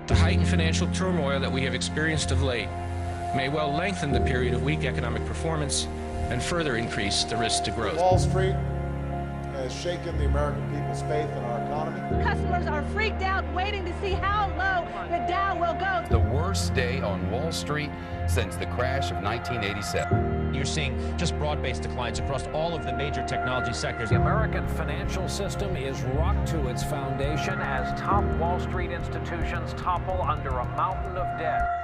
The heightened financial turmoil that we have experienced of late may well lengthen the period of weak economic performance and further increase the risk to growth. Wall Street has shaken the American people's faith in our economy. Customers are freaked out, waiting to see how low the Dow will go. The worst day on Wall Street since the crash of 1987. You're seeing just broad-based declines across all of the major technology sectors. The American financial system is rocked to its foundation as top Wall Street institutions topple under a mountain of debt.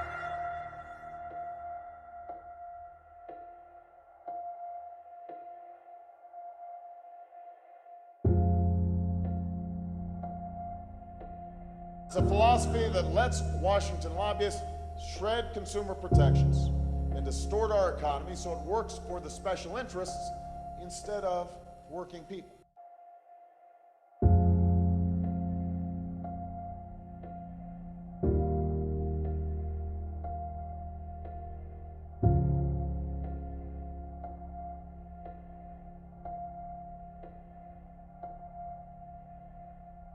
It's a philosophy that lets Washington lobbyists shred consumer protections and distort our economy so it works for the special interests instead of working people.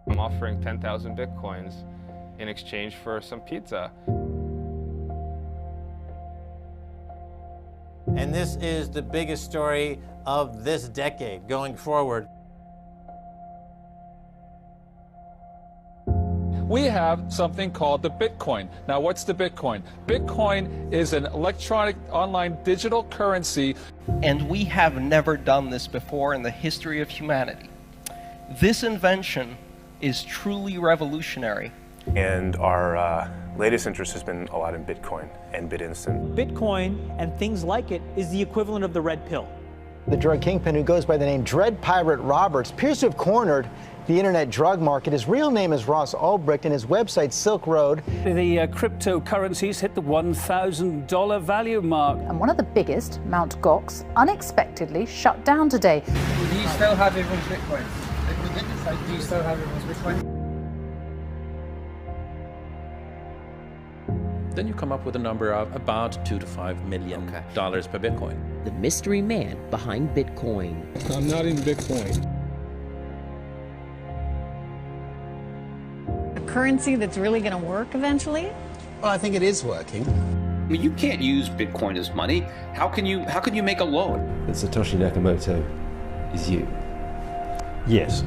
I'm offering 10,000 Bitcoins in exchange for some pizza. And this is the biggest story of this decade going forward. We have something called the Bitcoin. Now, what's the Bitcoin? Bitcoin is an electronic online digital currency. And we have never done this before in the history of humanity. This invention is truly revolutionary. And our latest interest has been a lot in Bitcoin and BitInstant. Bitcoin and things like it is the equivalent of the red pill. The drug kingpin, who goes by the name Dread Pirate Roberts, appears to have cornered the internet drug market. His real name is Ross Ulbricht, and his website, Silk Road. The cryptocurrencies hit the $1,000 value mark. And one of the biggest, Mt. Gox, unexpectedly shut down today. Do you still have everyone's Bitcoin? Do you still have everyone's Bitcoin? Then you come up with a number of about $2 to $5 million per Bitcoin. The mystery man behind Bitcoin. I'm not in Bitcoin. A currency that's really going to work eventually? Well, I think it is working. I mean, you can't use Bitcoin as money. How can you make a loan? That Satoshi Nakamoto is you. Yes.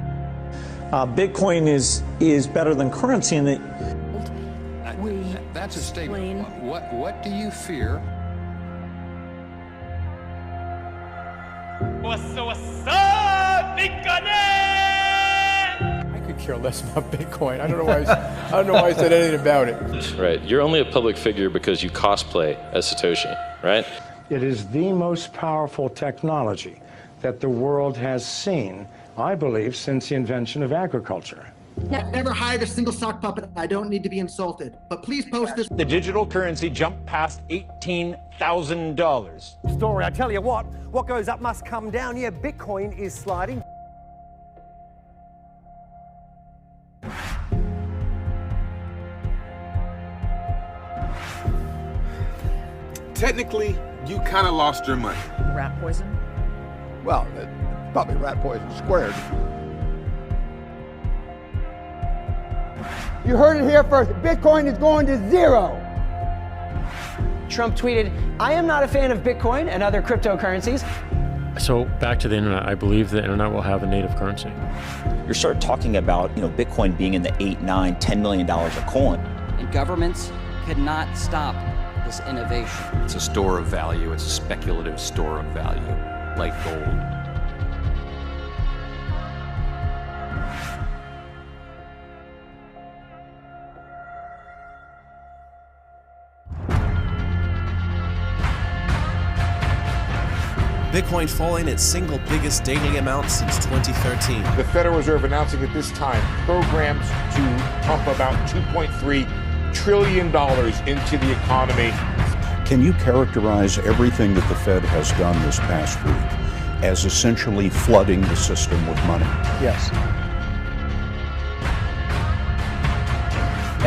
Bitcoin is better than currency in that. That's a statement. What do you fear? What's up, I could care less about Bitcoin. I don't know why I said anything about it. Right. You're only a public figure because you cosplay as Satoshi, right? It is the most powerful technology that the world has seen, I believe, since the invention of agriculture. Never hired a single sock puppet. I don't need to be insulted. But please post this. The digital currency jumped past $18,000. Story, I tell you what goes up must come down. Yeah, Bitcoin is sliding. Technically, you kind of lost your money. Rat poison? Well, probably rat poison squared. You heard it here first. Bitcoin is going to zero. Trump tweeted, "I am not a fan of Bitcoin and other cryptocurrencies." So back to the internet, I believe the internet will have a native currency. You're sort of talking about, Bitcoin being in the $8, $9, $10 million a coin. And governments cannot stop this innovation. It's a store of value. It's a speculative store of value, like gold. Bitcoin falling its single biggest daily amount since 2013. The Federal Reserve announcing at this time programs to pump about $2.3 trillion into the economy. Can you characterize everything that the Fed has done this past week as essentially flooding the system with money? Yes.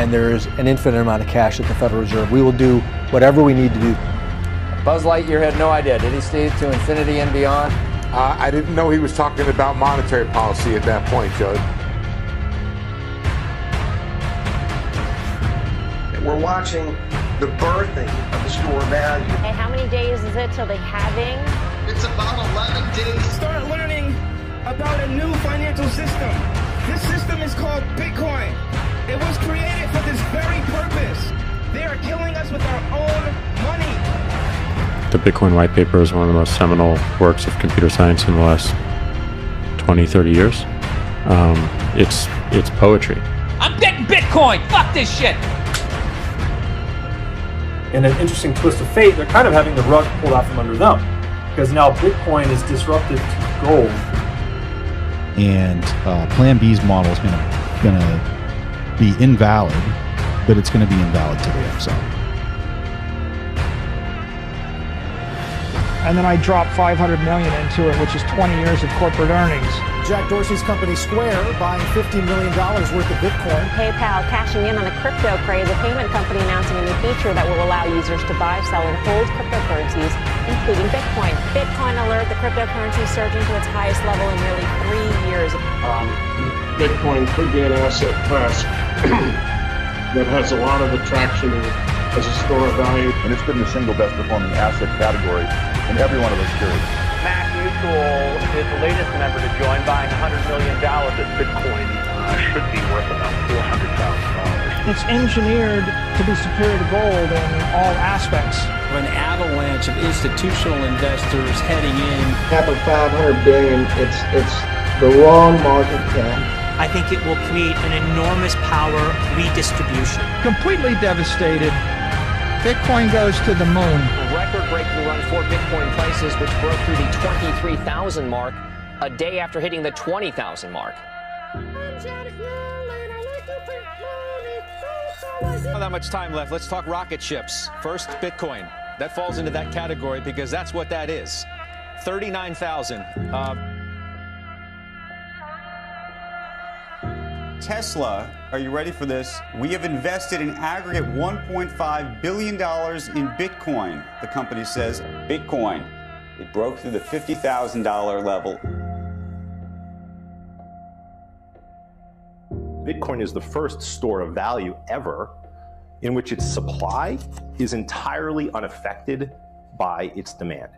And there is an infinite amount of cash at the Federal Reserve. We will do whatever we need to do. Buzz Lightyear had no idea, did he, Steve? To infinity and beyond? I didn't know he was talking about monetary policy at that point, Joe. We're watching the birthing of the store of value. Hey, how many days is it till the halving? It's about 11 days. Start learning about a new financial system. This system is called Bitcoin. It was created for this very purpose. They are killing us with our own money. The Bitcoin white paper is one of the most seminal works of computer science in the last 20, 30 years. It's poetry. I'm betting Bitcoin! Fuck this shit! In an interesting twist of fate, they're kind of having the rug pulled out from under them, because now Bitcoin is disruptive to gold. And Plan B's model is gonna be invalid, but it's gonna be invalid to the upside. And then I dropped $500 million into it, which is 20 years of corporate earnings. Jack Dorsey's company Square buying $50 million worth of Bitcoin. PayPal cashing in on the crypto craze, a payment company announcing a new feature that will allow users to buy, sell, and hold cryptocurrencies, including Bitcoin. Bitcoin alert, the cryptocurrency surging to its highest level in nearly 3 years. Bitcoin could be an asset class that has a lot of attraction as a store of value. And it's been the single best performing asset category in every one of those periods. Mass Mutual is the latest member to join, buying $100 million. That Bitcoin should be worth about $400,000. It's engineered to be superior to gold in all aspects. An avalanche of institutional investors heading in. Cap of $500 billion. It's the wrong market cap. I think it will create an enormous power redistribution. Completely devastated. Bitcoin goes to the moon. Record-breaking run for Bitcoin prices, which broke through the 23,000 mark a day after hitting the 20,000 mark. Not that much time left. Let's talk rocket ships. First, Bitcoin. That falls into that category because that's what that is. 39,000. Tesla, are you ready for this? We have invested an aggregate $1.5 billion in Bitcoin, the company says. Bitcoin, it broke through the $50,000 level. Bitcoin is the first store of value ever in which its supply is entirely unaffected by its demand.